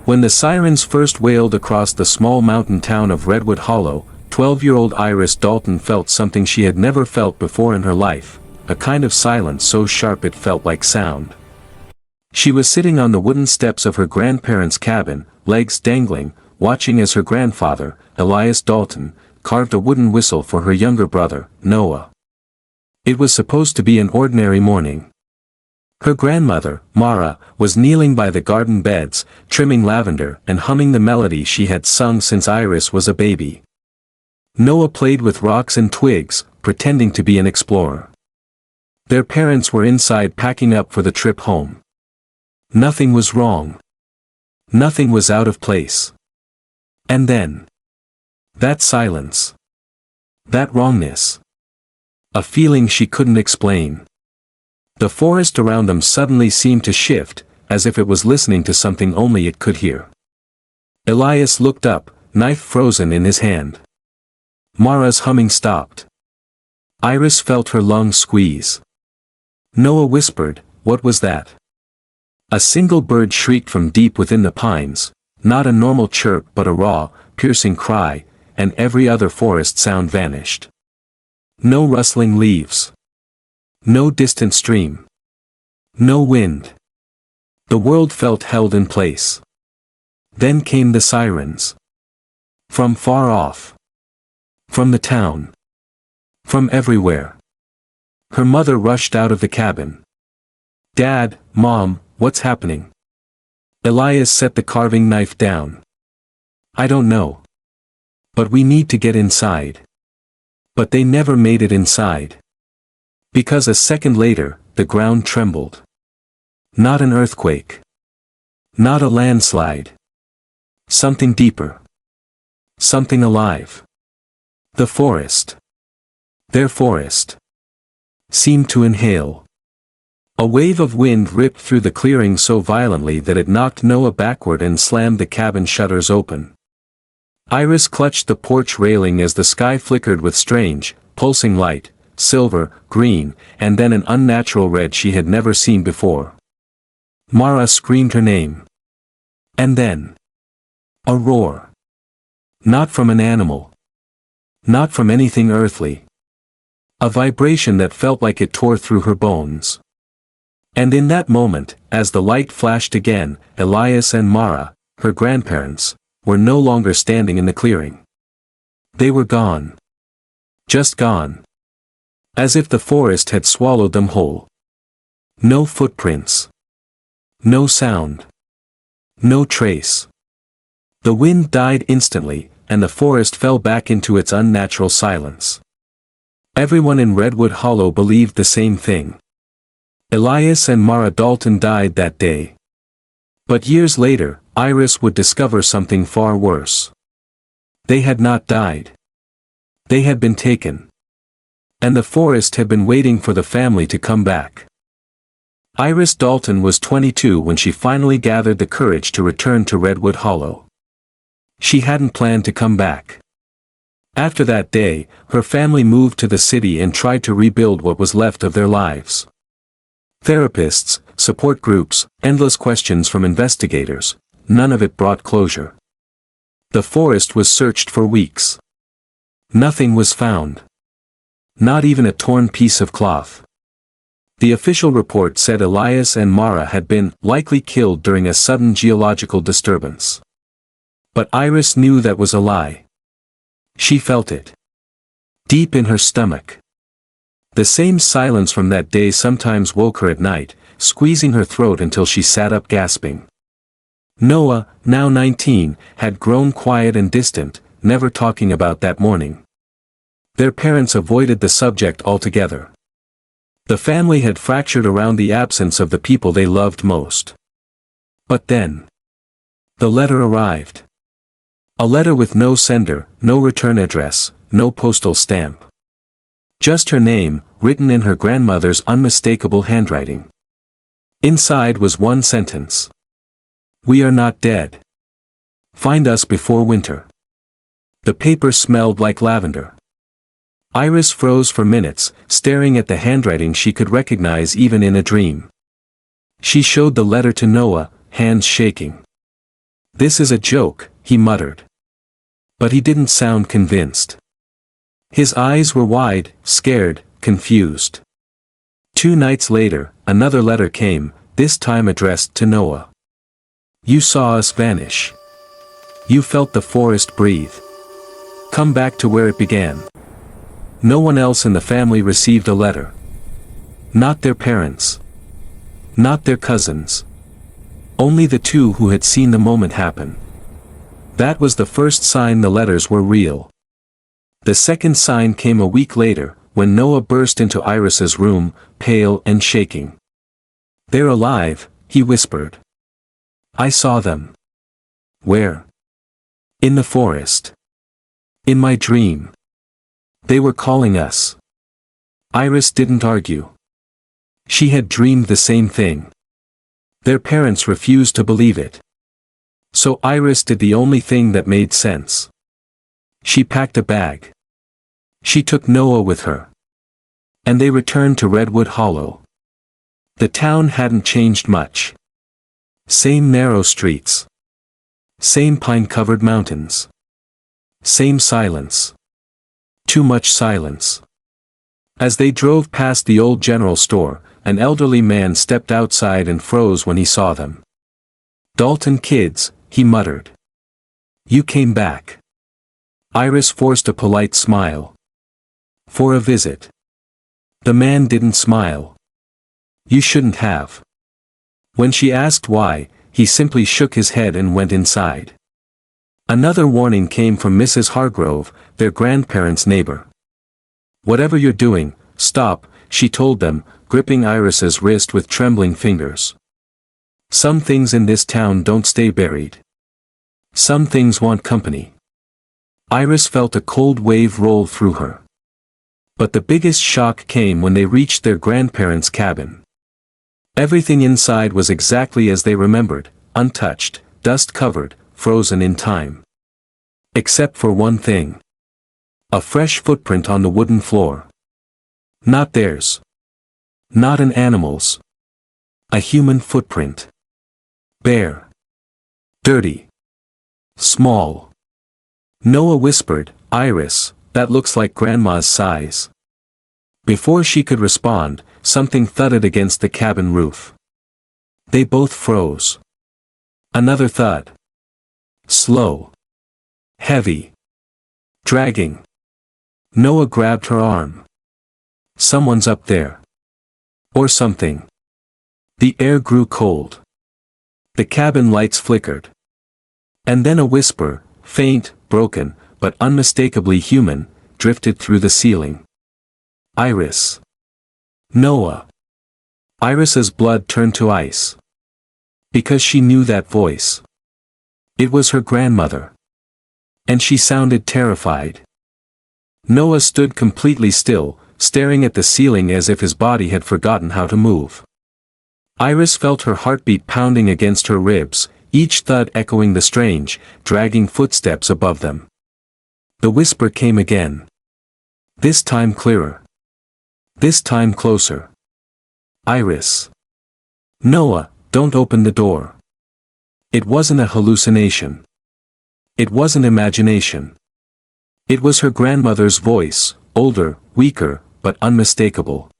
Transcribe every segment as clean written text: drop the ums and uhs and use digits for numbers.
When the sirens first wailed across the small mountain town of Redwood Hollow, 12-year-old Iris Dalton felt something she had never felt before in her life, a kind of silence so sharp it felt like sound. She was sitting on the wooden steps of her grandparents' cabin, legs dangling, watching as her grandfather, Elias Dalton, carved a wooden whistle for her younger brother, Noah. It was supposed to be an ordinary morning. Her grandmother, Mara, was kneeling by the garden beds, trimming lavender and humming the melody she had sung since Iris was a baby. Noah played with rocks and twigs, pretending to be an explorer. Their parents were inside packing up for the trip home. Nothing was wrong. Nothing was out of place. And then, that silence. That wrongness. A feeling she couldn't explain. The forest around them suddenly seemed to shift, as if it was listening to something only it could hear. Elias looked up, knife frozen in his hand. Mara's humming stopped. Iris felt her lungs squeeze. Noah whispered, "What was that?" A single bird shrieked from deep within the pines, not a normal chirp but a raw, piercing cry, and every other forest sound vanished. No rustling leaves. No distant stream. No wind. The world felt held in place. Then came the sirens. From far off. From the town. From everywhere. Her mother rushed out of the cabin. "Dad, Mom, what's happening?" Elias set the carving knife down. "I don't know. But we need to get inside." But they never made it inside. Because a second later, the ground trembled. Not an earthquake. Not a landslide. Something deeper. Something alive. The forest. Their forest. Seemed to inhale. A wave of wind ripped through the clearing so violently that it knocked Noah backward and slammed the cabin shutters open. Iris clutched the porch railing as the sky flickered with strange, pulsing light, silver, green, and then an unnatural red she had never seen before. Mara screamed her name. And then, a roar. Not from an animal. Not from anything earthly. A vibration that felt like it tore through her bones. And in that moment, as the light flashed again, Elias and Mara, her grandparents, were no longer standing in the clearing. They were gone. Just gone. As if the forest had swallowed them whole. No footprints. No sound. No trace. The wind died instantly, and the forest fell back into its unnatural silence. Everyone in Redwood Hollow believed the same thing. Elias and Mara Dalton died that day. But years later, Iris would discover something far worse. They had not died. They had been taken. And the forest had been waiting for the family to come back. Iris Dalton was 22 when she finally gathered the courage to return to Redwood Hollow. She hadn't planned to come back. After that day, her family moved to the city and tried to rebuild what was left of their lives. Therapists, support groups, endless questions from investigators, none of it brought closure. The forest was searched for weeks. Nothing was found. Not even a torn piece of cloth. The official report said Elias and Mara had been likely killed during a sudden geological disturbance. But Iris knew that was a lie. She felt it. Deep in her stomach. The same silence from that day sometimes woke her at night, squeezing her throat until she sat up gasping. Noah, now 19, had grown quiet and distant, never talking about that morning. Their parents avoided the subject altogether. The family had fractured around the absence of the people they loved most. But then, the letter arrived. A letter with no sender, no return address, no postal stamp. Just her name, written in her grandmother's unmistakable handwriting. Inside was one sentence. "We are not dead. Find us before winter." The paper smelled like lavender. Iris froze for minutes, staring at the handwriting she could recognize even in a dream. She showed the letter to Noah, hands shaking. "This is a joke," he muttered. But he didn't sound convinced. His eyes were wide, scared, confused. 2 nights later, another letter came, this time addressed to Noah. "You saw us vanish. You felt the forest breathe. Come back to where it began." No one else in the family received a letter. Not their parents. Not their cousins. Only the two who had seen the moment happen. That was the first sign the letters were real. The second sign came a week later, when Noah burst into Iris's room, pale and shaking. "They're alive," he whispered. "I saw them." "Where?" "In the forest. In my dream. They were calling us." Iris didn't argue. She had dreamed the same thing. Their parents refused to believe it. So Iris did the only thing that made sense. She packed a bag. She took Noah with her. And they returned to Redwood Hollow. The town hadn't changed much. Same narrow streets. Same pine-covered mountains. Same silence. Too much silence. As they drove past the old general store, an elderly man stepped outside and froze when he saw them. "Dalton kids," he muttered. "You came back." Iris forced a polite smile. "For a visit." The man didn't smile. "You shouldn't have." When she asked why, he simply shook his head and went inside. Another warning came from Mrs. Hargrove, their grandparents' neighbor. "Whatever you're doing, stop," she told them, gripping Iris's wrist with trembling fingers. "Some things in this town don't stay buried. Some things want company." Iris felt a cold wave roll through her. But the biggest shock came when they reached their grandparents' cabin. Everything inside was exactly as they remembered, untouched, dust-covered, frozen in time. Except for one thing. A fresh footprint on the wooden floor. Not theirs. Not an animal's. A human footprint. Bare. Dirty. Small. Noah whispered, "Iris, that looks like Grandma's size." Before she could respond, something thudded against the cabin roof. They both froze. Another thud. Slow. Heavy. Dragging. Noah grabbed her arm. "Someone's up there. Or something." The air grew cold. The cabin lights flickered. And then a whisper, faint, broken, but unmistakably human, drifted through the ceiling. "Iris." "Noah." Iris's blood turned to ice. Because she knew that voice. It was her grandmother. And she sounded terrified. Noah stood completely still, staring at the ceiling as if his body had forgotten how to move. Iris felt her heartbeat pounding against her ribs, each thud echoing the strange, dragging footsteps above them. The whisper came again. This time clearer. This time closer. "Iris." "Noah, don't open the door." It wasn't a hallucination. It wasn't imagination. It was her grandmother's voice, older, weaker, but unmistakable.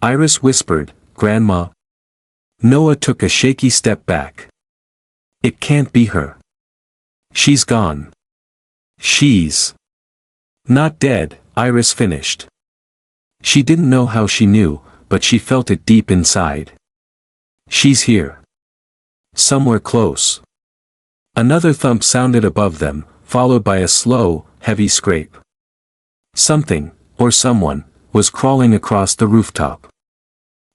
Iris whispered, "Grandma." Noah took a shaky step back. "It can't be her. She's gone. She's not dead," Iris finished. She didn't know how she knew, but she felt it deep inside. "She's here. Somewhere close." Another thump sounded above them, followed by a slow, heavy scrape. Something, or someone, was crawling across the rooftop.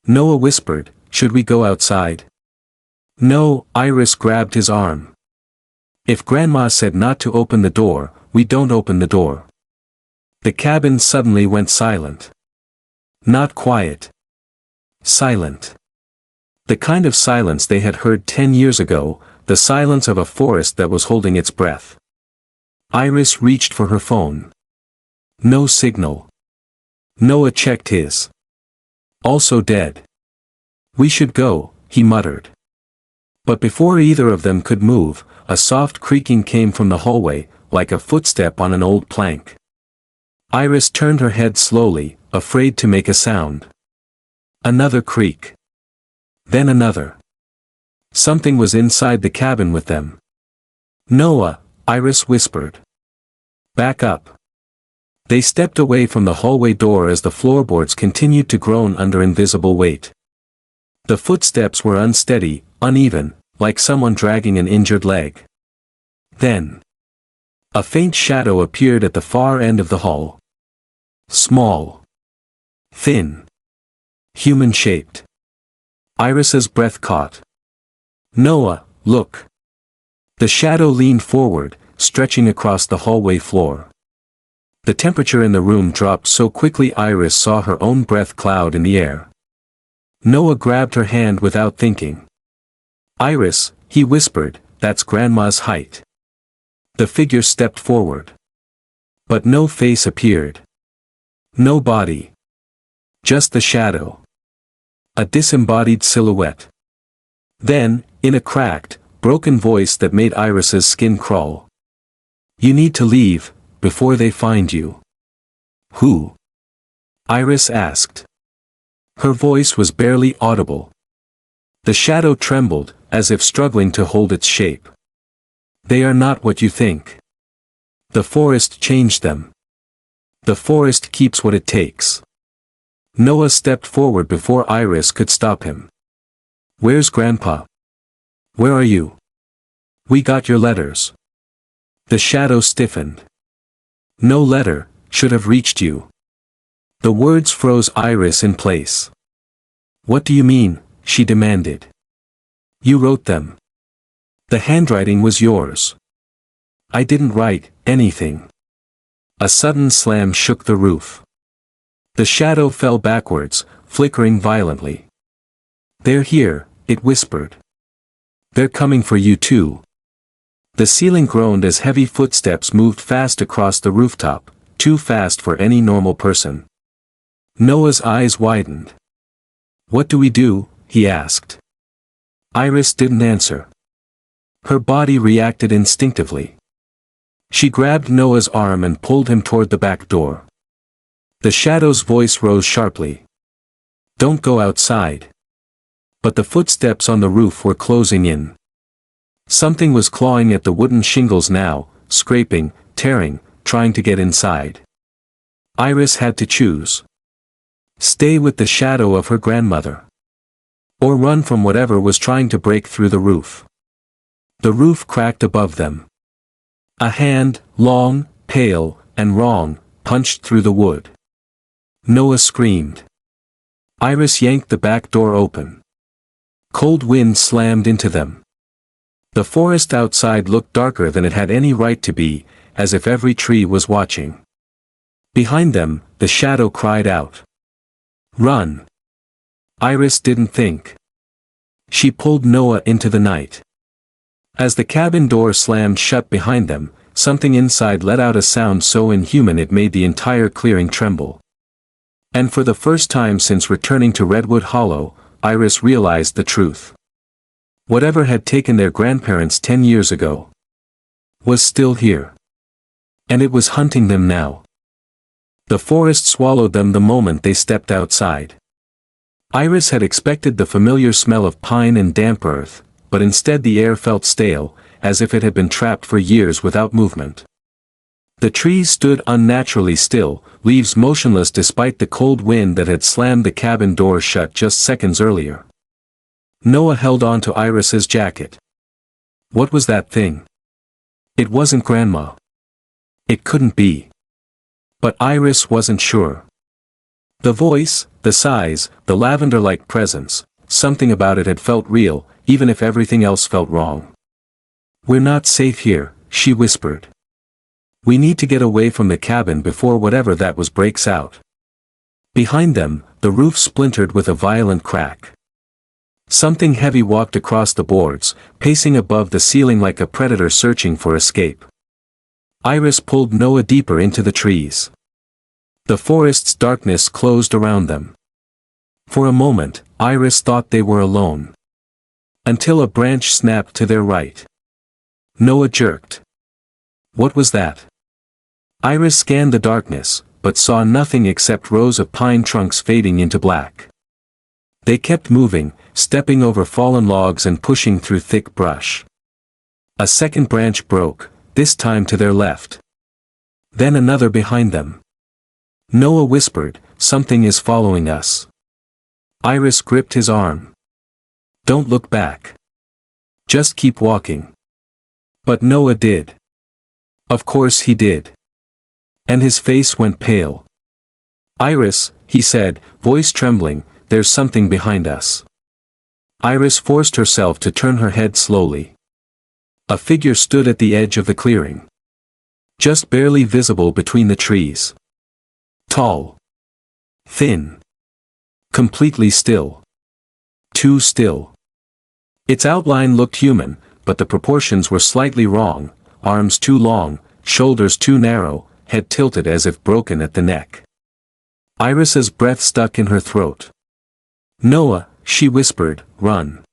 Noah whispered, "Should we go outside?" "No," Iris grabbed his arm. "If Grandma said not to open the door, we don't open the door." The cabin suddenly went silent. Not quiet. Silent. The kind of silence they had heard 10 years ago, the silence of a forest that was holding its breath. Iris reached for her phone. No signal. Noah checked his. Also dead. "We should go," he muttered. But before either of them could move, a soft creaking came from the hallway, like a footstep on an old plank. Iris turned her head slowly, afraid to make a sound. Another creak. Then another. Something was inside the cabin with them. "Noah," Iris whispered. "Back up." They stepped away from the hallway door as the floorboards continued to groan under invisible weight. The footsteps were unsteady, uneven, like someone dragging an injured leg. Then, a faint shadow appeared at the far end of the hall. Small. Thin. Human-shaped. Iris's breath caught. "Noah, look." The shadow leaned forward, stretching across the hallway floor. The temperature in the room dropped so quickly Iris saw her own breath cloud in the air. Noah grabbed her hand without thinking. "Iris," he whispered, "that's Grandma's height." The figure stepped forward. But no face appeared. No body. Just the shadow. A disembodied silhouette. Then, in a cracked, broken voice that made Iris's skin crawl. "You need to leave, before they find you." "Who?" Iris asked. Her voice was barely audible. The shadow trembled, as if struggling to hold its shape. "They are not what you think. The forest changed them. The forest keeps what it takes." Noah stepped forward before Iris could stop him. "Where's Grandpa? Where are you? We got your letters." The shadow stiffened. "No letter should have reached you." The words froze Iris in place. "What do you mean?" she demanded. "You wrote them. The handwriting was yours." "I didn't write anything." A sudden slam shook the roof. The shadow fell backwards, flickering violently. "They're here," it whispered. "They're coming for you too." The ceiling groaned as heavy footsteps moved fast across the rooftop, too fast for any normal person. Noah's eyes widened. "What do we do?" he asked. Iris didn't answer. Her body reacted instinctively. She grabbed Noah's arm and pulled him toward the back door. The shadow's voice rose sharply. "Don't go outside." But the footsteps on the roof were closing in. Something was clawing at the wooden shingles now, scraping, tearing, trying to get inside. Iris had to choose. Stay with the shadow of her grandmother. Or run from whatever was trying to break through the roof. The roof cracked above them. A hand, long, pale, and wrong, punched through the wood. Noah screamed. Iris yanked the back door open. Cold wind slammed into them. The forest outside looked darker than it had any right to be, as if every tree was watching. Behind them, the shadow cried out. "Run!" Iris didn't think. She pulled Noah into the night. As the cabin door slammed shut behind them, something inside let out a sound so inhuman it made the entire clearing tremble. And for the first time since returning to Redwood Hollow, Iris realized the truth. Whatever had taken their grandparents 10 years ago was still here. And it was hunting them now. The forest swallowed them the moment they stepped outside. Iris had expected the familiar smell of pine and damp earth, but instead the air felt stale, as if it had been trapped for years without movement. The trees stood unnaturally still, leaves motionless despite the cold wind that had slammed the cabin door shut just seconds earlier. Noah held on to Iris's jacket. What was that thing? It wasn't Grandma. It couldn't be. But Iris wasn't sure. The voice, the size, the lavender-like presence, something about it had felt real, even if everything else felt wrong. "We're not safe here," she whispered. "We need to get away from the cabin before whatever that was breaks out." Behind them, the roof splintered with a violent crack. Something heavy walked across the boards, pacing above the ceiling like a predator searching for escape. Iris pulled Noah deeper into the trees. The forest's darkness closed around them. For a moment, Iris thought they were alone. Until a branch snapped to their right. Noah jerked. What was that? Iris scanned the darkness, but saw nothing except rows of pine trunks fading into black. They kept moving, stepping over fallen logs and pushing through thick brush. A second branch broke, this time to their left. Then another behind them. Noah whispered, "Something is following us." Iris gripped his arm. "Don't look back. Just keep walking." But Noah did. Of course he did. And his face went pale. "Iris," he said, voice trembling, "there's something behind us." Iris forced herself to turn her head slowly. A figure stood at the edge of the clearing. Just barely visible between the trees. Tall. Thin. Completely still. Too still. Its outline looked human, but the proportions were slightly wrong, arms too long, shoulders too narrow, head tilted as if broken at the neck. Iris's breath stuck in her throat. "Noah," she whispered, "run."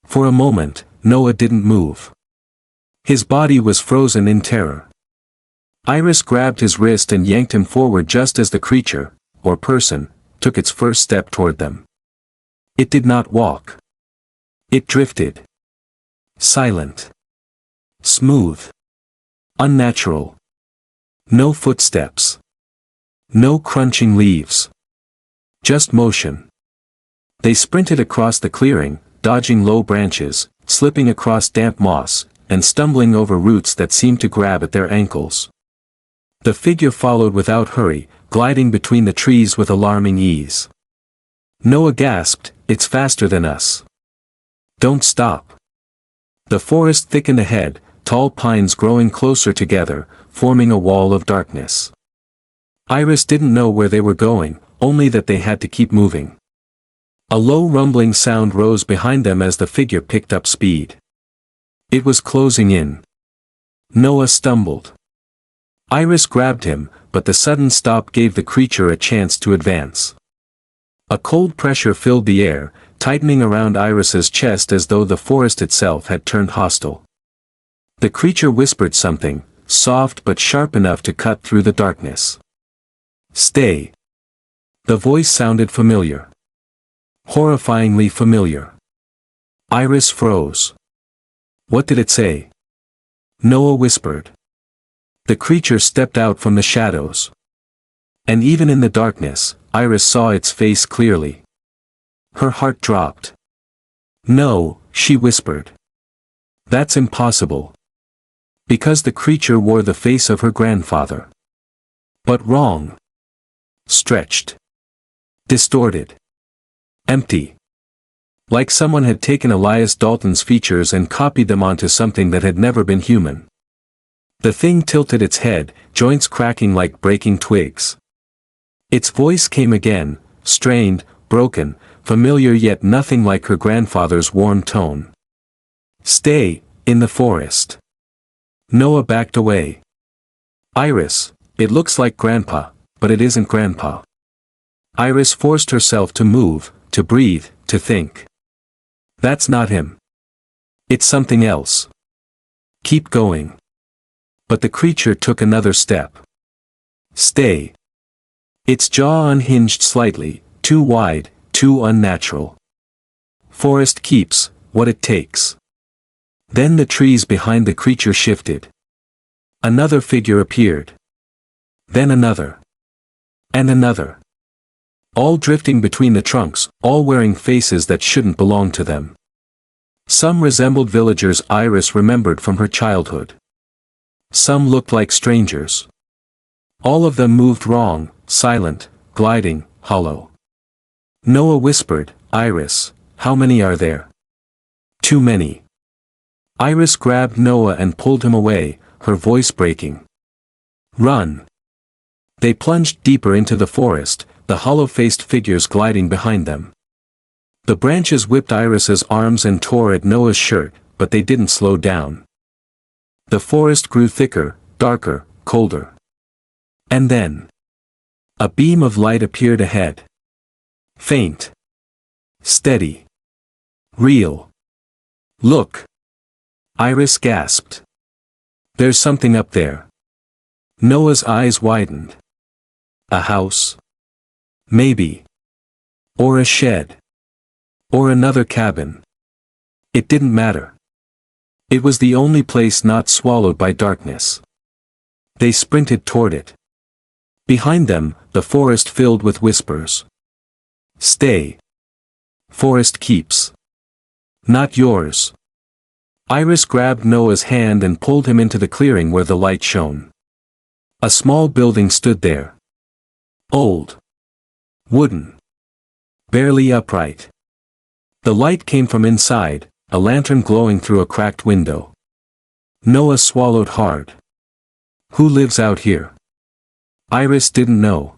For a moment, Noah didn't move. His body was frozen in terror. Iris grabbed his wrist and yanked him forward just as the creature, or person, took its first step toward them. It did not walk. It drifted. Silent. Smooth. Unnatural. No footsteps. No crunching leaves. Just motion. They sprinted across the clearing, dodging low branches, slipping across damp moss, and stumbling over roots that seemed to grab at their ankles. The figure followed without hurry, gliding between the trees with alarming ease. Noah gasped, "It's faster than us. Don't stop." The forest thickened ahead, tall pines growing closer together, forming a wall of darkness. Iris didn't know where they were going, only that they had to keep moving. A low rumbling sound rose behind them as the figure picked up speed. It was closing in. Noah stumbled. Iris grabbed him, but the sudden stop gave the creature a chance to advance. A cold pressure filled the air, tightening around Iris's chest as though the forest itself had turned hostile. The creature whispered something, soft but sharp enough to cut through the darkness. "Stay." The voice sounded familiar. Horrifyingly familiar. Iris froze. What did it say? Noah whispered. The creature stepped out from the shadows. And even in the darkness, Iris saw its face clearly. Her heart dropped. "No," she whispered. "That's impossible." Because the creature wore the face of her grandfather. But wrong. Stretched. Distorted. Empty. Like someone had taken Elias Dalton's features and copied them onto something that had never been human. The thing tilted its head, joints cracking like breaking twigs. Its voice came again, strained, broken, familiar yet nothing like her grandfather's warm tone. "Stay, in the forest." Noah backed away. "Iris, it looks like Grandpa, but it isn't Grandpa." Iris forced herself to move, to breathe, to think. "That's not him. It's something else. Keep going." But the creature took another step. "Stay." Its jaw unhinged slightly, too wide, too unnatural. Forest keeps what it takes. Then the trees behind the creature shifted. Another figure appeared. Then another. And another. All drifting between the trunks, all wearing faces that shouldn't belong to them. Some resembled villagers Iris remembered from her childhood. Some looked like strangers. All of them moved wrong, silent, gliding, hollow. Noah whispered, "Iris, how many are there?" "Too many." Iris grabbed Noah and pulled him away, her voice breaking. "Run." They plunged deeper into the forest, the hollow-faced figures gliding behind them. The branches whipped Iris's arms and tore at Noah's shirt, but they didn't slow down. The forest grew thicker, darker, colder. And then, a beam of light appeared ahead. Faint. Steady. Real. "Look." Iris gasped. There's something up there. Noah's eyes widened. A house? Maybe. Or a shed. Or another cabin. It didn't matter. It was the only place not swallowed by darkness. They sprinted toward it. Behind them, the forest filled with whispers. Stay. Forest keeps. Not yours. Iris grabbed Noah's hand and pulled him into the clearing where the light shone. A small building stood there. Old. Wooden. Barely upright. The light came from inside, a lantern glowing through a cracked window. Noah swallowed hard. Who lives out here? Iris didn't know.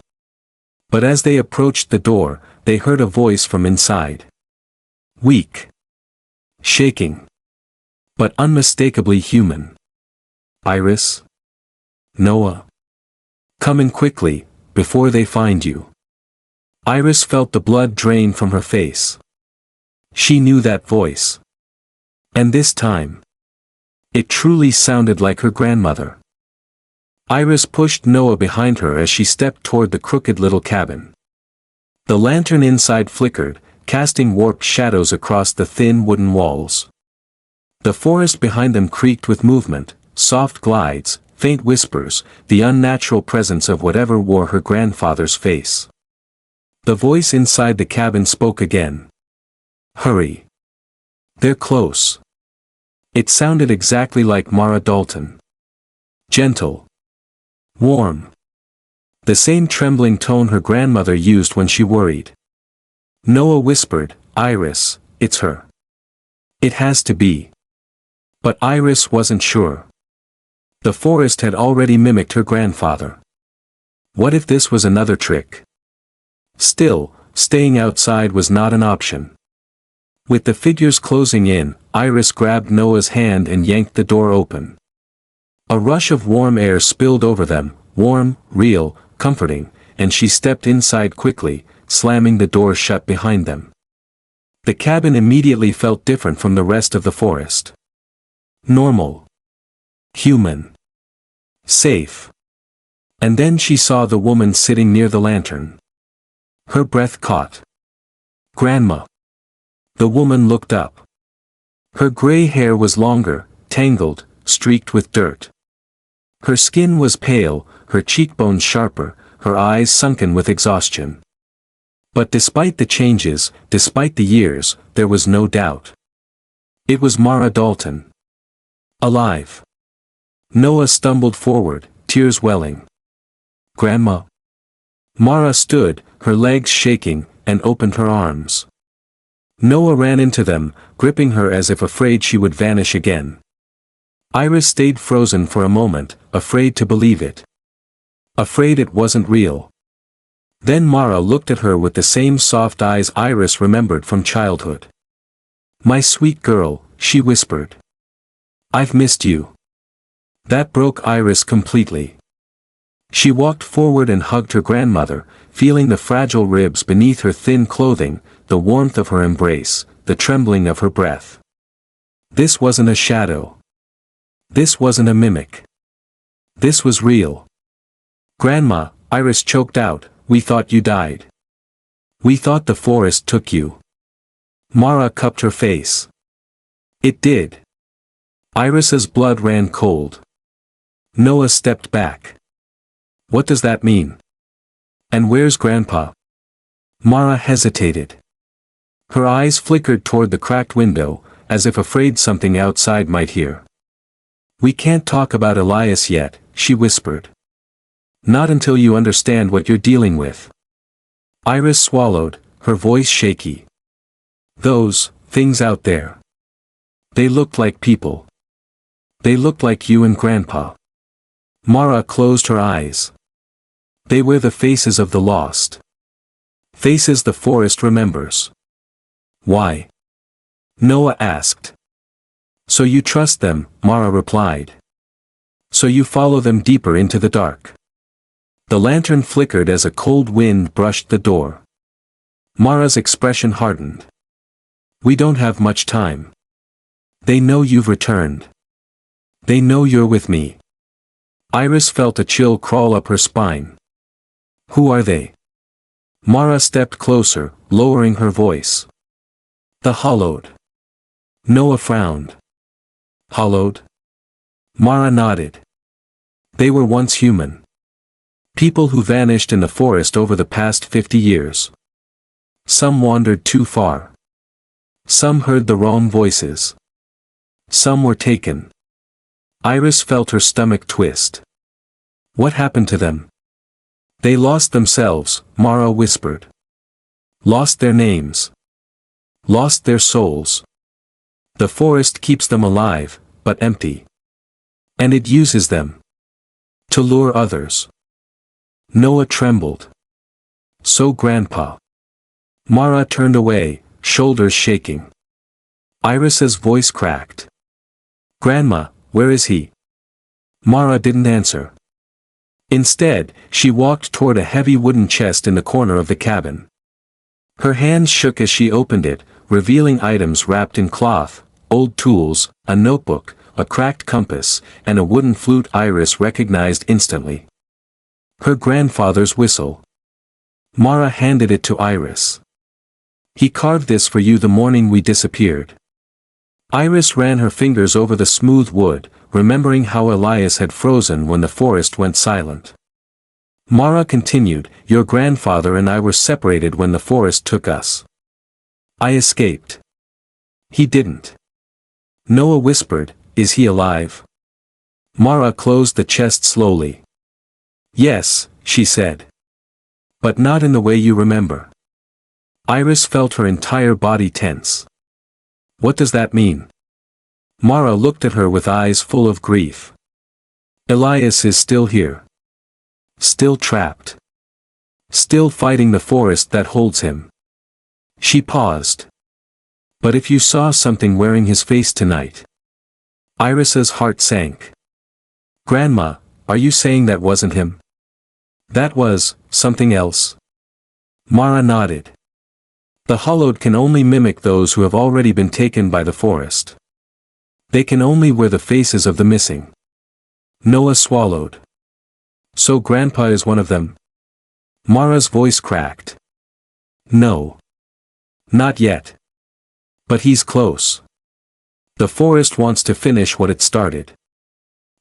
But as they approached the door, they heard a voice from inside. Weak. Shaking. But unmistakably human. Iris? Noah? Come in quickly, before they find you. Iris felt the blood drain from her face. She knew that voice. And this time. It truly sounded like her grandmother. Iris pushed Noah behind her as she stepped toward the crooked little cabin. The lantern inside flickered, casting warped shadows across the thin wooden walls. The forest behind them creaked with movement, soft glides, faint whispers, the unnatural presence of whatever wore her grandfather's face. The voice inside the cabin spoke again. Hurry. They're close. It sounded exactly like Mara Dalton. Gentle. Warm. The same trembling tone her grandmother used when she worried. Noah whispered, Iris, it's her. It has to be. But Iris wasn't sure. The forest had already mimicked her grandfather. What if this was another trick? Still, staying outside was not an option. With the figures closing in, Iris grabbed Noah's hand and yanked the door open. A rush of warm air spilled over them, warm, real, comforting, and she stepped inside quickly, slamming the door shut behind them. The cabin immediately felt different from the rest of the forest. Normal. Human. Safe. And then she saw the woman sitting near the lantern. Her breath caught. Grandma. The woman looked up. Her gray hair was longer, tangled, streaked with dirt. Her skin was pale, her cheekbones sharper, her eyes sunken with exhaustion. But despite the changes, despite the years, there was no doubt. It was Mara Dalton. Alive. Noah stumbled forward, tears welling. Grandma. Mara stood, her legs shaking, and opened her arms. Noah ran into them, gripping her as if afraid she would vanish again. Iris stayed frozen for a moment, afraid to believe it. Afraid it wasn't real. Then Mara looked at her with the same soft eyes Iris remembered from childhood. My sweet girl, she whispered. I've missed you. That broke Iris completely. She walked forward and hugged her grandmother, feeling the fragile ribs beneath her thin clothing, the warmth of her embrace, the trembling of her breath. This wasn't a shadow. This wasn't a mimic. This was real. Grandma, Iris choked out, we thought you died. We thought the forest took you. Mara cupped her face. It did. Iris's blood ran cold. Noah stepped back. What does that mean? And where's Grandpa? Mara hesitated. Her eyes flickered toward the cracked window, as if afraid something outside might hear. We can't talk about Elias yet, she whispered. Not until you understand what you're dealing with. Iris swallowed, her voice shaky. Those things out there. They looked like people. They looked like you and Grandpa. Mara closed her eyes. They were the faces of the lost. Faces the forest remembers. Why? Noah asked. So you trust them, Mara replied. So you follow them deeper into the dark. The lantern flickered as a cold wind brushed the door. Mara's expression hardened. We don't have much time. They know you've returned. They know you're with me. Iris felt a chill crawl up her spine. Who are they? Mara stepped closer, lowering her voice. The Hollowed. Noah frowned. Hollowed? Mara nodded. They were once human. People who vanished in the forest over the past 50 years. Some wandered too far. Some heard the wrong voices. Some were taken. Iris felt her stomach twist. What happened to them? They lost themselves, Mara whispered. Lost their names. Lost their souls. The forest keeps them alive, but empty. And it uses them to lure others. Noah trembled. So Grandpa. Mara turned away, shoulders shaking. Iris's voice cracked. Grandma, where is he? Mara didn't answer. Instead, she walked toward a heavy wooden chest in the corner of the cabin. Her hands shook as she opened it, revealing items wrapped in cloth, old tools, a notebook, a cracked compass, and a wooden flute Iris recognized instantly. Her grandfather's whistle. Mara handed it to Iris. He carved this for you the morning we disappeared. Iris ran her fingers over the smooth wood, remembering how Elias had frozen when the forest went silent. Mara continued, your grandfather and I were separated when the forest took us. I escaped. He didn't. Noah whispered, is he alive? Mara closed the chest slowly. Yes, she said. But not in the way you remember. Iris felt her entire body tense. What does that mean? Mara looked at her with eyes full of grief. Elias is still here. Still trapped. Still fighting the forest that holds him. She paused. But if you saw something wearing his face tonight. Iris's heart sank. Grandma, are you saying that wasn't him? That was something else? Mara nodded. The Hollowed can only mimic those who have already been taken by the forest. They can only wear the faces of the missing. Noah swallowed. So Grandpa is one of them? Mara's voice cracked. No. Not yet. But he's close. The forest wants to finish what it started.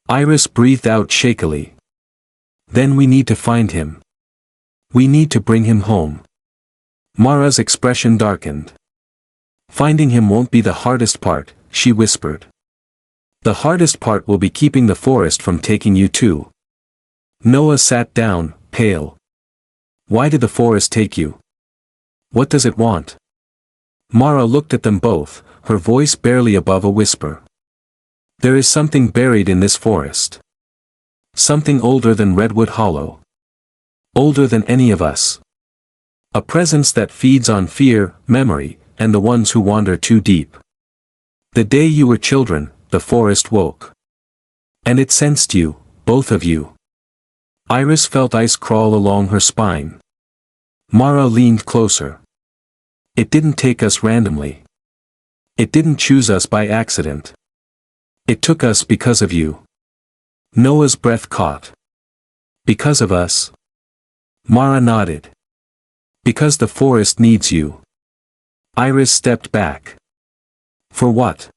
Iris breathed out shakily. Then we need to find him. We need to bring him home. Mara's expression darkened. Finding him won't be the hardest part, she whispered. The hardest part will be keeping the forest from taking you too. Noah sat down, pale. Why did the forest take you? What does it want? Mara looked at them both, her voice barely above a whisper. There is something buried in this forest. Something older than Redwood Hollow. Older than any of us. A presence that feeds on fear, memory, and the ones who wander too deep. The day you were children, the forest woke. And it sensed you, both of you. Iris felt ice crawl along her spine. Mara leaned closer. It didn't take us randomly. It didn't choose us by accident. It took us because of you. Noah's breath caught. Because of us? Mara nodded. Because the forest needs you. Iris stepped back. For what?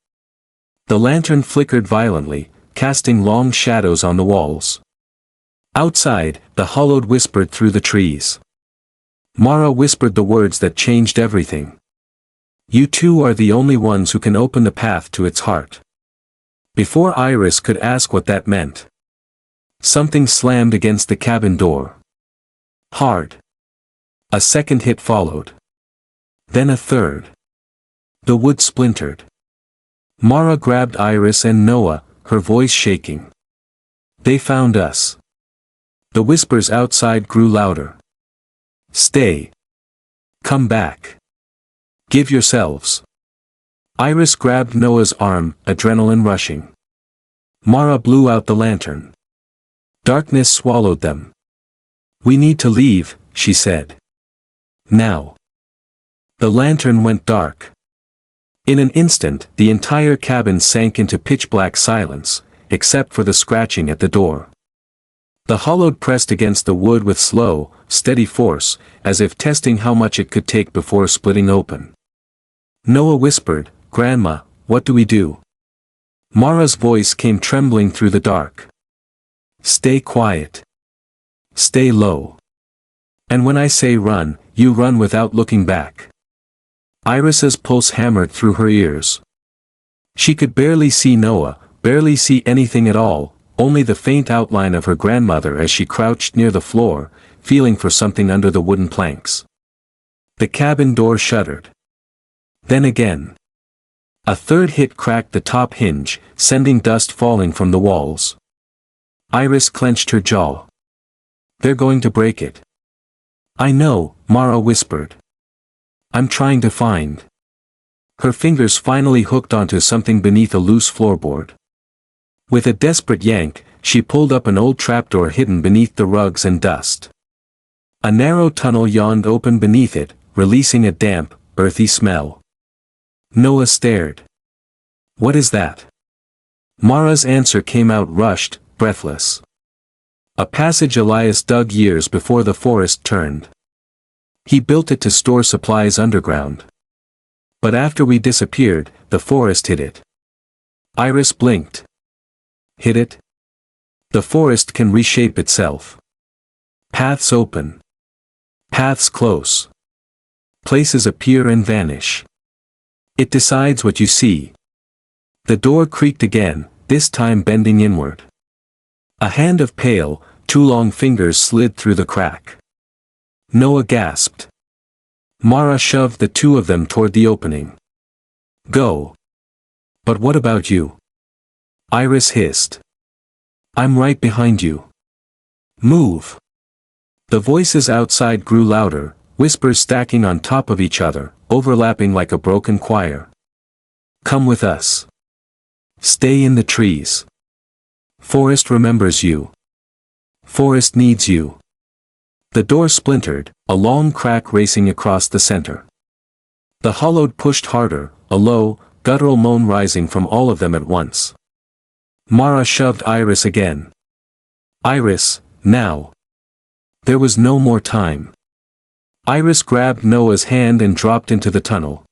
The lantern flickered violently, casting long shadows on the walls. Outside, the Hollowed whispered through the trees. Mara whispered the words that changed everything. You two are the only ones who can open the path to its heart. Before Iris could ask what that meant. Something slammed against the cabin door. Hard. A second hit followed. Then a third. The wood splintered. Mara grabbed Iris and Noah, her voice shaking. They found us. The whispers outside grew louder. Stay. Come back. Give yourselves. Iris grabbed Noah's arm, adrenaline rushing. Mara blew out the lantern. Darkness swallowed them. We need to leave, she said. Now. The lantern went dark. In an instant, the entire cabin sank into pitch-black silence, except for the scratching at the door. The hollow pressed against the wood with slow, steady force, as if testing how much it could take before splitting open. Noah whispered, "Grandma, what do we do?" Mara's voice came trembling through the dark. "Stay quiet. Stay low. And when I say run, you run without looking back." Iris's pulse hammered through her ears. She could barely see Noah, barely see anything at all, only the faint outline of her grandmother as she crouched near the floor, feeling for something under the wooden planks. The cabin door shuddered. Then again. A third hit cracked the top hinge, sending dust falling from the walls. Iris clenched her jaw. "They're going to break it." "I know," Mara whispered. "I'm trying to find." Her fingers finally hooked onto something beneath a loose floorboard. With a desperate yank, she pulled up an old trapdoor hidden beneath the rugs and dust. A narrow tunnel yawned open beneath it, releasing a damp, earthy smell. Noah stared. "What is that?" Mara's answer came out rushed, breathless. "A passage Elias dug years before the forest turned. He built it to store supplies underground. But after we disappeared, the forest hid it." Iris blinked. "Hid it?" "The forest can reshape itself. Paths open. Paths close. Places appear and vanish. It decides what you see." The door creaked again, this time bending inward. A hand of pale, two long fingers slid through the crack. Noah gasped. Mara shoved the two of them toward the opening. "Go." "But what about you?" Iris hissed. "I'm right behind you. Move." The voices outside grew louder, whispers stacking on top of each other, overlapping like a broken choir. "Come with us. Stay in the trees. Forest remembers you. Forest needs you." The door splintered, a long crack racing across the center. The hollowed pushed harder, a low, guttural moan rising from all of them at once. Mara shoved Iris again. "Iris, now." There was no more time. Iris grabbed Noah's hand and dropped into the tunnel.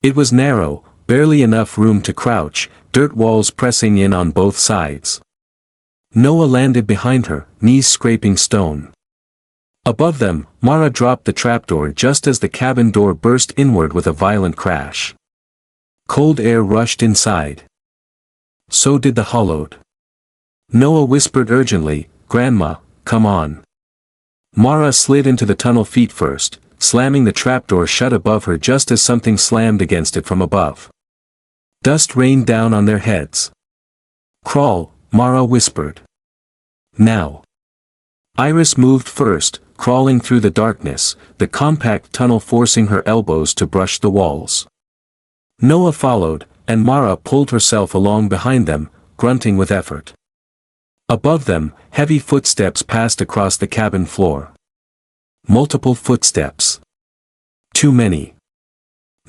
It was narrow, barely enough room to crouch, dirt walls pressing in on both sides. Noah landed behind her, knees scraping stone. Above them, Mara dropped the trapdoor just as the cabin door burst inward with a violent crash. Cold air rushed inside. So did the hollowed. Noah whispered urgently, "Grandma, come on." Mara slid into the tunnel feet first, slamming the trapdoor shut above her just as something slammed against it from above. Dust rained down on their heads. "Crawl," Mara whispered. "Now." Iris moved first, crawling through the darkness, the compact tunnel forcing her elbows to brush the walls. Noah followed, and Mara pulled herself along behind them, grunting with effort. Above them, heavy footsteps passed across the cabin floor. Multiple footsteps. Too many.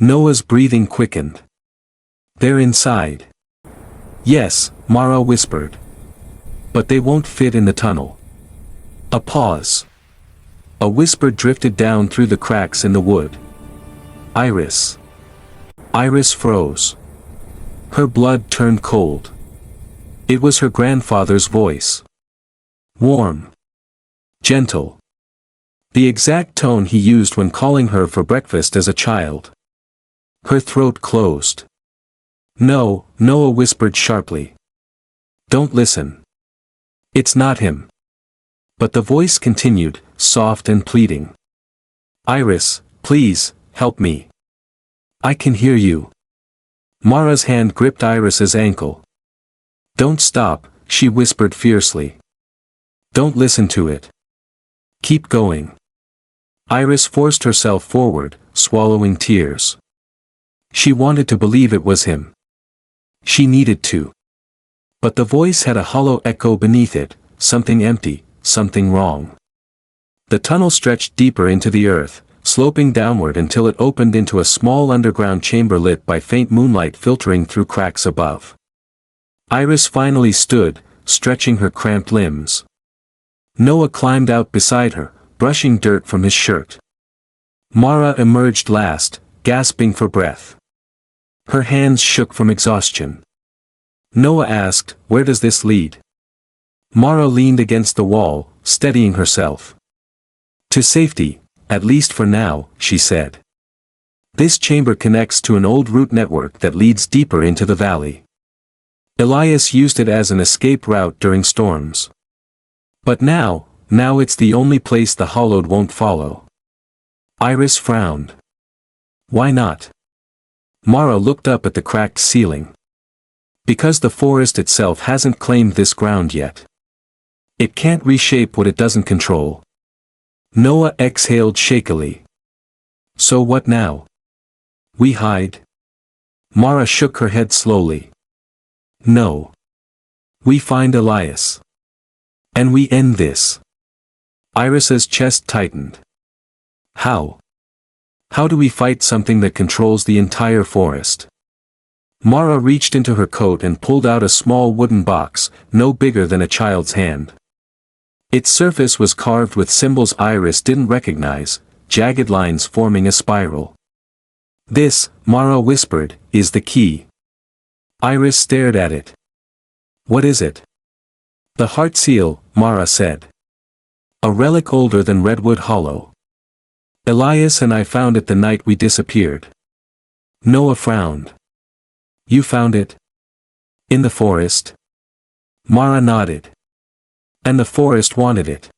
Noah's breathing quickened. "They're inside." "Yes," Mara whispered. "But they won't fit in the tunnel." A pause. A whisper drifted down through the cracks in the wood. "Iris." Iris froze. Her blood turned cold. It was her grandfather's voice. Warm. Gentle. The exact tone he used when calling her for breakfast as a child. Her throat closed. "No," Noah whispered sharply. "Don't listen. It's not him." But the voice continued, soft and pleading. "Iris, please, help me. I can hear you." Mara's hand gripped Iris's ankle. "Don't stop," she whispered fiercely. "Don't listen to it. Keep going." Iris forced herself forward, swallowing tears. She wanted to believe it was him. She needed to. But the voice had a hollow echo beneath it, something empty, something wrong. The tunnel stretched deeper into the earth, sloping downward until it opened into a small underground chamber lit by faint moonlight filtering through cracks above. Iris finally stood, stretching her cramped limbs. Noah climbed out beside her, brushing dirt from his shirt. Mara emerged last, gasping for breath. Her hands shook from exhaustion. Noah asked, "Where does this lead?" Mara leaned against the wall, steadying herself. "To safety, at least for now," she said. "This chamber connects to an old route network that leads deeper into the valley. Elias used it as an escape route during storms. But now it's the only place the Hollowed won't follow." Iris frowned. "Why not?" Mara looked up at the cracked ceiling. "Because the forest itself hasn't claimed this ground yet. It can't reshape what it doesn't control." Noah exhaled shakily. "So what now? We hide?" Mara shook her head slowly. "No. We find Elias. And we end this." Iris's chest tightened. "How? How do we fight something that controls the entire forest?" Mara reached into her coat and pulled out a small wooden box, no bigger than a child's hand. Its surface was carved with symbols Iris didn't recognize, jagged lines forming a spiral. "This," Mara whispered, "is the key." Iris stared at it. "What is it?" "The heart seal," Mara said. "A relic older than Redwood Hollow. Elias and I found it the night we disappeared." Noah frowned. "You found it? In the forest?" Mara nodded. "And the forest wanted it.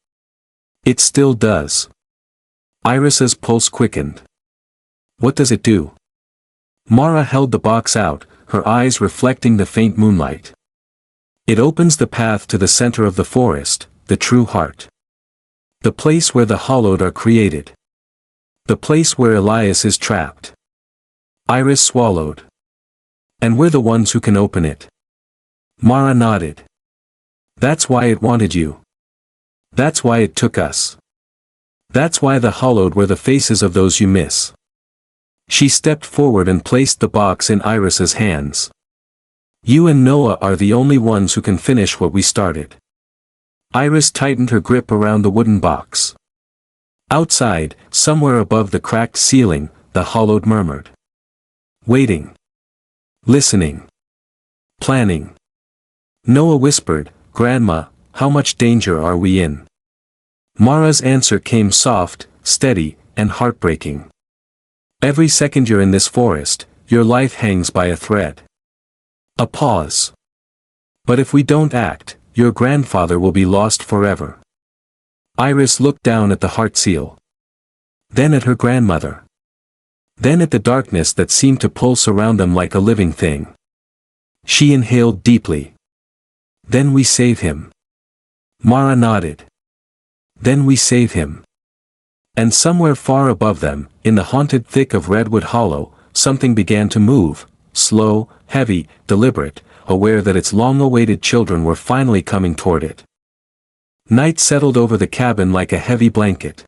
It still does." Iris's pulse quickened. "What does it do?" Mara held the box out, her eyes reflecting the faint moonlight. "It opens the path to the center of the forest, the true heart. The place where the Hollowed are created. The place where Elias is trapped." Iris swallowed. "And we're the ones who can open it." Mara nodded. "That's why it wanted you. That's why it took us. That's why the Hollowed were the faces of those you miss." She stepped forward and placed the box in Iris's hands. "You and Noah are the only ones who can finish what we started." Iris tightened her grip around the wooden box. Outside, somewhere above the cracked ceiling, the Hollowed murmured. Waiting. Listening. Planning. Noah whispered, "Grandma, how much danger are we in?" Mara's answer came soft, steady, and heartbreaking. "Every second you're in this forest, your life hangs by a thread." A pause. "But if we don't act, your grandfather will be lost forever." Iris looked down at the heart seal. Then at her grandmother. Then at the darkness that seemed to pulse around them like a living thing. She inhaled deeply. "Then we save him." Mara nodded. "Then we save him." And somewhere far above them, in the haunted thick of Redwood Hollow, something began to move, slow, heavy, deliberate, aware that its long-awaited children were finally coming toward it. Night settled over the cabin like a heavy blanket.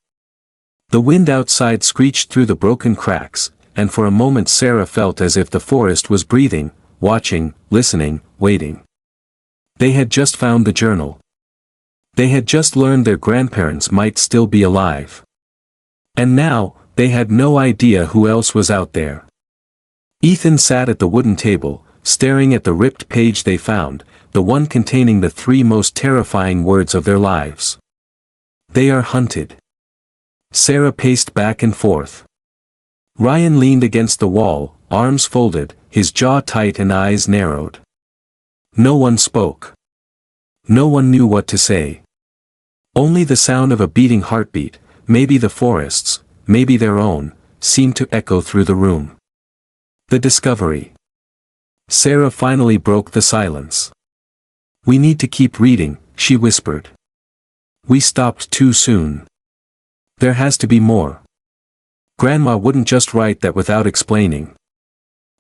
The wind outside screeched through the broken cracks, and for a moment Sarah felt as if the forest was breathing, watching, listening, waiting. They had just found the journal. They had just learned their grandparents might still be alive. And now, they had no idea who else was out there. Ethan sat at the wooden table, staring at the ripped page they found, the one containing the 3 most terrifying words of their lives. "They are hunted." Sarah paced back and forth. Ryan leaned against the wall, arms folded, his jaw tight and eyes narrowed. No one spoke. No one knew what to say. Only the sound of a beating heartbeat, maybe the forest's, maybe their own, seemed to echo through the room. The discovery. Sarah finally broke the silence. "We need to keep reading," she whispered. "We stopped too soon. There has to be more. Grandma wouldn't just write that without explaining."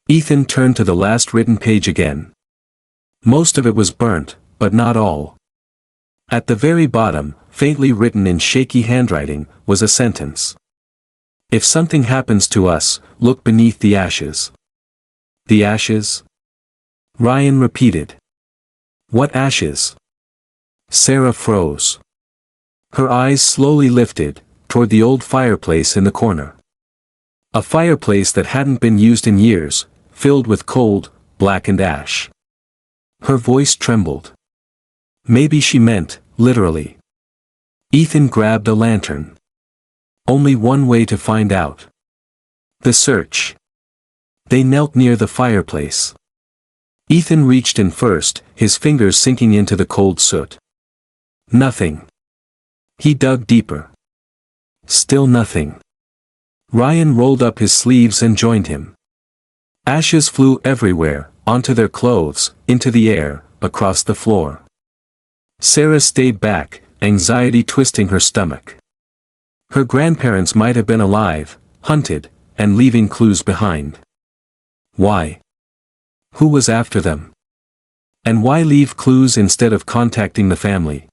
Ethan turned to the last written page again. Most of it was burnt, but not all. At the very bottom, faintly written in shaky handwriting, was a sentence. If something happens to us, look beneath the ashes. The ashes? Ryan repeated. What ashes? Sarah froze. Her eyes slowly lifted, toward the old fireplace in the corner. A fireplace that hadn't been used in years, filled with cold, blackened ash. Her voice trembled. Maybe she meant, literally. Ethan grabbed a lantern. Only one way to find out. The search. They knelt near the fireplace. Ethan reached in first, his fingers sinking into the cold soot. Nothing. He dug deeper. Still nothing. Ryan rolled up his sleeves and joined him. Ashes flew everywhere, onto their clothes, into the air, across the floor. Sarah stayed back, anxiety twisting her stomach. Her grandparents might have been alive, hunted, and leaving clues behind. Why? Who was after them? And why leave clues instead of contacting the family?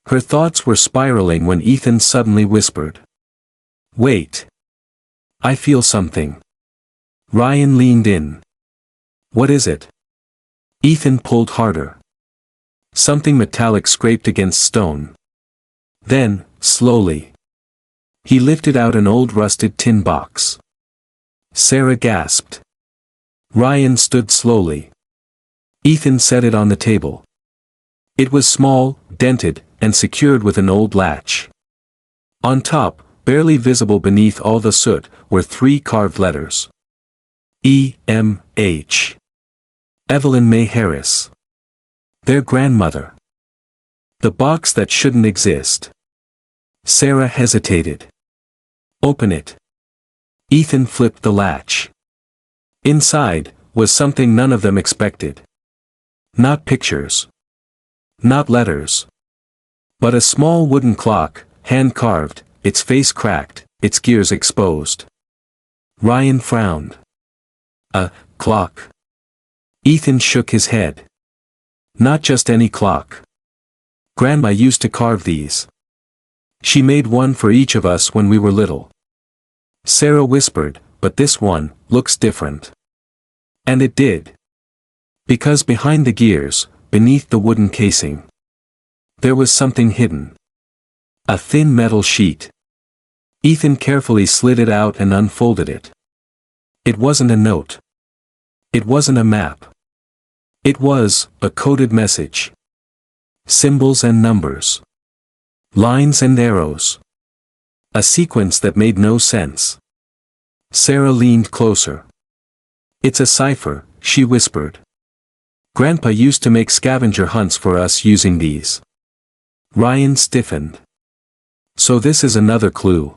Her thoughts were spiraling when Ethan suddenly whispered. Wait. I feel something. Ryan leaned in. What is it? Ethan pulled harder. Something metallic scraped against stone. Then, slowly, he lifted out an old rusted tin box. Sarah gasped. Ryan stood slowly. Ethan set it on the table. It was small, dented, and secured with an old latch. On top, barely visible beneath all the soot, were 3 carved letters. E.M.H. Evelyn May Harris. Their grandmother. The box that shouldn't exist. Sarah hesitated. Open it. Ethan flipped the latch. Inside, was something none of them expected. Not pictures. Not letters. But a small wooden clock, hand-carved, its face cracked, its gears exposed. Ryan frowned. A clock. Ethan shook his head. Not just any clock. Grandma used to carve these. She made one for each of us when we were little. Sarah whispered, but this one looks different. And it did. Because behind the gears, beneath the wooden casing, there was something hidden. A thin metal sheet. Ethan carefully slid it out and unfolded it. It wasn't a note. It wasn't a map. It was a coded message. Symbols and numbers. Lines and arrows. A sequence that made no sense. Sarah leaned closer. It's a cipher, she whispered. Grandpa used to make scavenger hunts for us using these. Ryan stiffened. So this is another clue.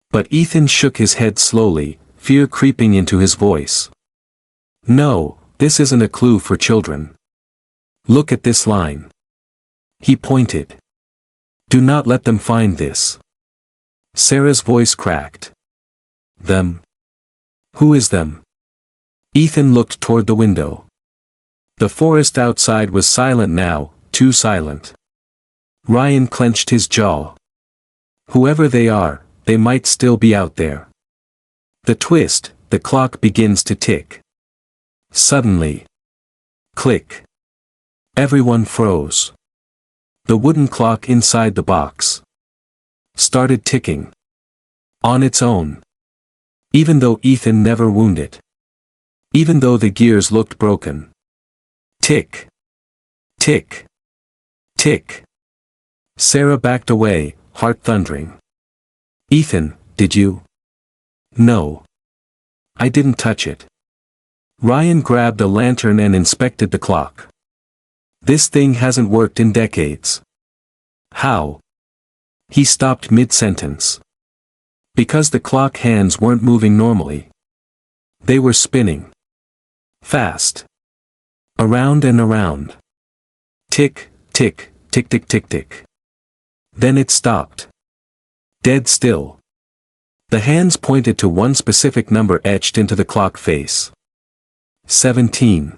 But Ethan shook his head slowly, fear creeping into his voice. No, this isn't a clue for children. Look at this line. He pointed. Do not let them find this. Sarah's voice cracked. Them? Who is them? Ethan looked toward the window. The forest outside was silent now, too silent. Ryan clenched his jaw. Whoever they are, they might still be out there. The twist, the clock begins to tick. Suddenly. Click. Everyone froze. The wooden clock inside the box started ticking. On its own. Even though Ethan never wound it. Even though the gears looked broken. Tick. Tick. Tick. Sarah backed away, heart thundering. Ethan, did you? No. I didn't touch it. Ryan grabbed a lantern and inspected the clock. This thing hasn't worked in decades. How? He stopped mid-sentence. Because the clock hands weren't moving normally. They were spinning. Fast. Around and around. Tick, tick, tick tick tick tick. Then it stopped. Dead still. The hands pointed to one specific number etched into the clock face. 17.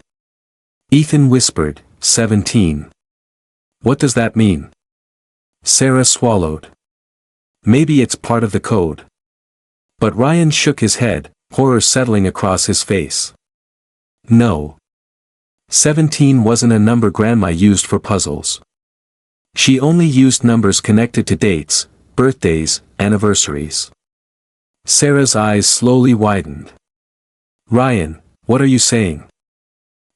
Ethan whispered, 17. What does that mean? Sarah swallowed. Maybe it's part of the code. But Ryan shook his head, horror settling across his face. No. 17 wasn't a number Grandma used for puzzles. She only used numbers connected to dates, birthdays, anniversaries. Sarah's eyes slowly widened. Ryan, what are you saying?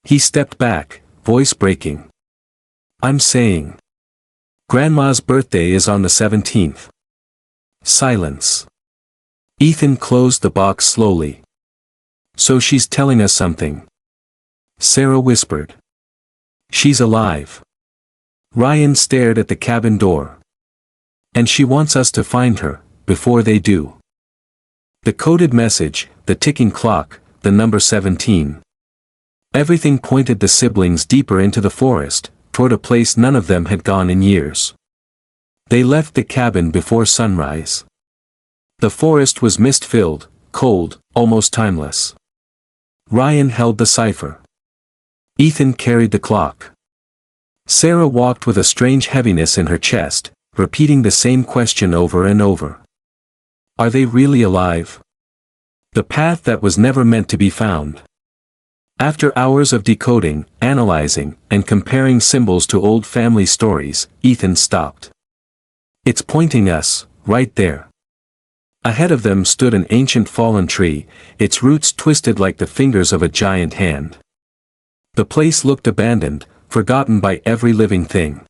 He stepped back, voice breaking. I'm saying. Grandma's birthday is on the 17th. Silence. Ethan closed the box slowly. So she's telling us something. Sarah whispered. She's alive. Ryan stared at the cabin door. And she wants us to find her, before they do. The coded message, the ticking clock, the number 17. Everything pointed the siblings deeper into the forest, toward a place none of them had gone in years. They left the cabin before sunrise. The forest was mist-filled, cold, almost timeless. Ryan held the cipher. Ethan carried the clock. Sarah walked with a strange heaviness in her chest, repeating the same question over and over. Are they really alive? The path that was never meant to be found. After hours of decoding, analyzing, and comparing symbols to old family stories, Ethan stopped. It's pointing us, right there. Ahead of them stood an ancient fallen tree, its roots twisted like the fingers of a giant hand. The place looked abandoned, forgotten by every living thing.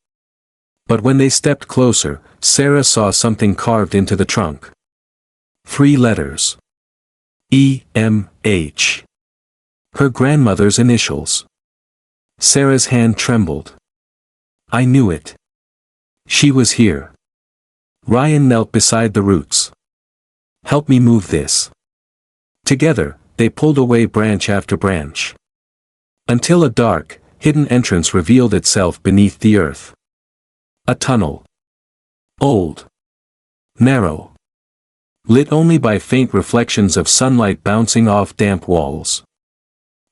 But when they stepped closer, Sarah saw something carved into the trunk. 3 letters. E-M-H. Her grandmother's initials. Sarah's hand trembled. I knew it. She was here. Ryan knelt beside the roots. Help me move this. Together, they pulled away branch after branch. Until a dark, hidden entrance revealed itself beneath the earth. A tunnel. Old. Narrow. Lit only by faint reflections of sunlight bouncing off damp walls.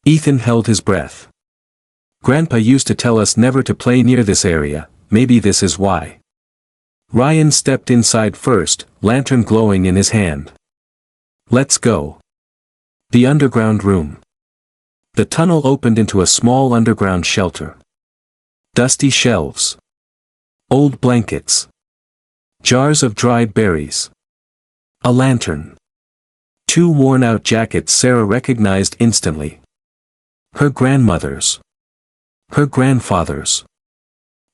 Ethan held his breath. Grandpa used to tell us never to play near this area, maybe this is why. Ryan stepped inside first, lantern glowing in his hand. Let's go. The underground room. The tunnel opened into a small underground shelter. Dusty shelves. Old blankets. Jars of dried berries. A lantern. 2 worn-out jackets Sarah recognized instantly. Her grandmother's. Her grandfather's.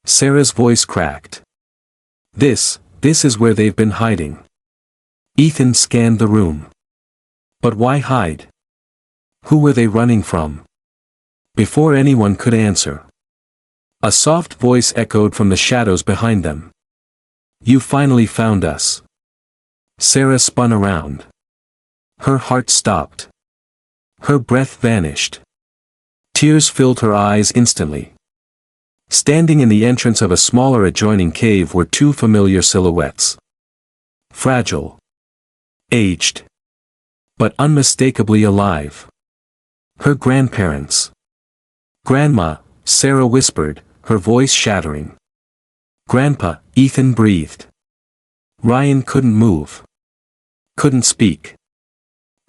Sarah's voice cracked. This is where they've been hiding. Ethan scanned the room. But why hide? Who were they running from? Before anyone could answer, a soft voice echoed from the shadows behind them. You finally found us. Sarah spun around. Her heart stopped. Her breath vanished. Tears filled her eyes instantly. Standing in the entrance of a smaller adjoining cave were 2 familiar silhouettes. Fragile. Aged. But unmistakably alive. Her grandparents. Grandma, Sarah whispered, her voice shattering. Grandpa, Ethan breathed. Ryan couldn't move. Couldn't speak.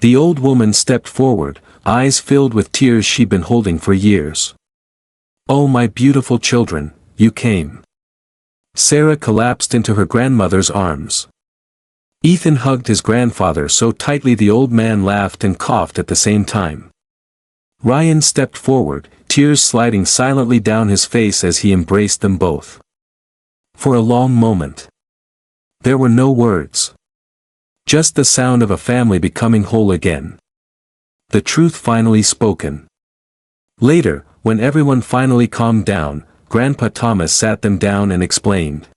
The old woman stepped forward, eyes filled with tears she'd been holding for years. Oh my beautiful children, you came. Sarah collapsed into her grandmother's arms. Ethan hugged his grandfather so tightly the old man laughed and coughed at the same time. Ryan stepped forward, tears sliding silently down his face as he embraced them both. For a long moment. There were no words. Just the sound of a family becoming whole again. The truth finally spoken. Later, when everyone finally calmed down, Grandpa Thomas sat them down and explained.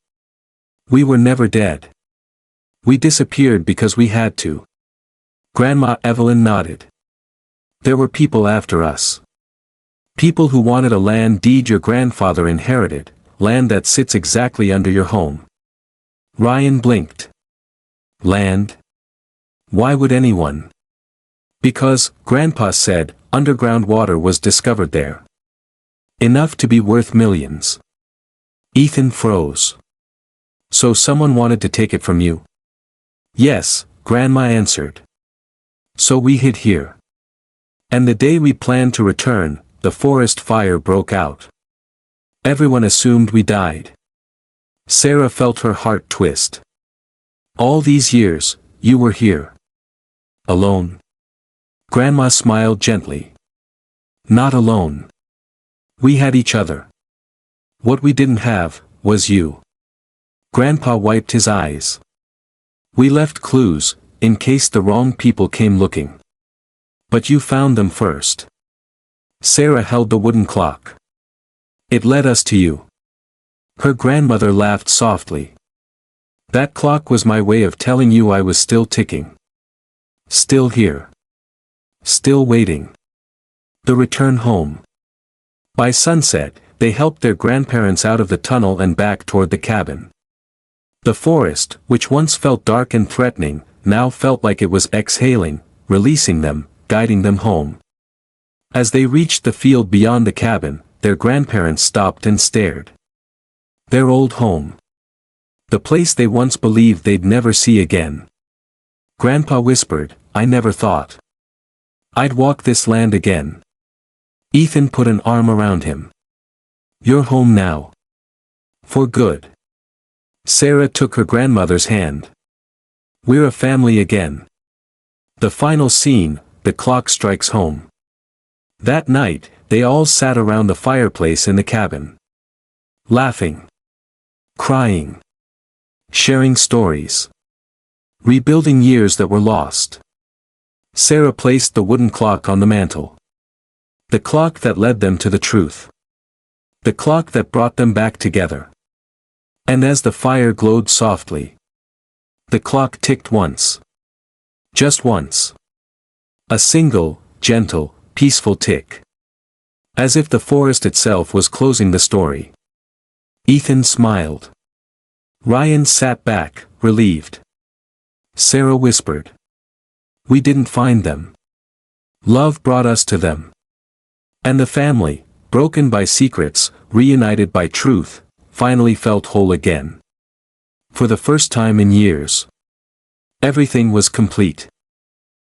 We were never dead. We disappeared because we had to. Grandma Evelyn nodded. There were people after us. People who wanted a land deed your grandfather inherited, land that sits exactly under your home. Ryan blinked. Land? Why would anyone? Because, Grandpa said, underground water was discovered there. Enough to be worth millions. Ethan froze. So someone wanted to take it from you? Yes, Grandma answered. So we hid here. And the day we planned to return, the forest fire broke out. Everyone assumed we died. Sarah felt her heart twist. All these years, you were here. Alone. Grandma smiled gently. Not alone. We had each other. What we didn't have, was you. Grandpa wiped his eyes. We left clues, in case the wrong people came looking. But you found them first. Sarah held the wooden clock. It led us to you. Her grandmother laughed softly. That clock was my way of telling you I was still ticking. Still here. Still waiting. The return home. By sunset, they helped their grandparents out of the tunnel and back toward the cabin. The forest, which once felt dark and threatening, now felt like it was exhaling, releasing them, guiding them home. As they reached the field beyond the cabin, their grandparents stopped and stared. Their old home. The place they once believed they'd never see again. Grandpa whispered, I never thought I'd walk this land again. Ethan put an arm around him. You're home now. For good. Sarah took her grandmother's hand. We're a family again. The final scene, the clock strikes home. That night, they all sat around the fireplace in the cabin. Laughing. Crying. Sharing stories. Rebuilding years that were lost. Sarah placed the wooden clock on the mantel. The clock that led them to the truth. The clock that brought them back together. And as the fire glowed softly, the clock ticked once. Just once. A single, gentle, peaceful tick. As if the forest itself was closing the story. Ethan smiled. Ryan sat back, relieved. Sarah whispered. We didn't find them. Love brought us to them. And the family, broken by secrets, reunited by truth, finally felt whole again. For the first time in years. Everything was complete.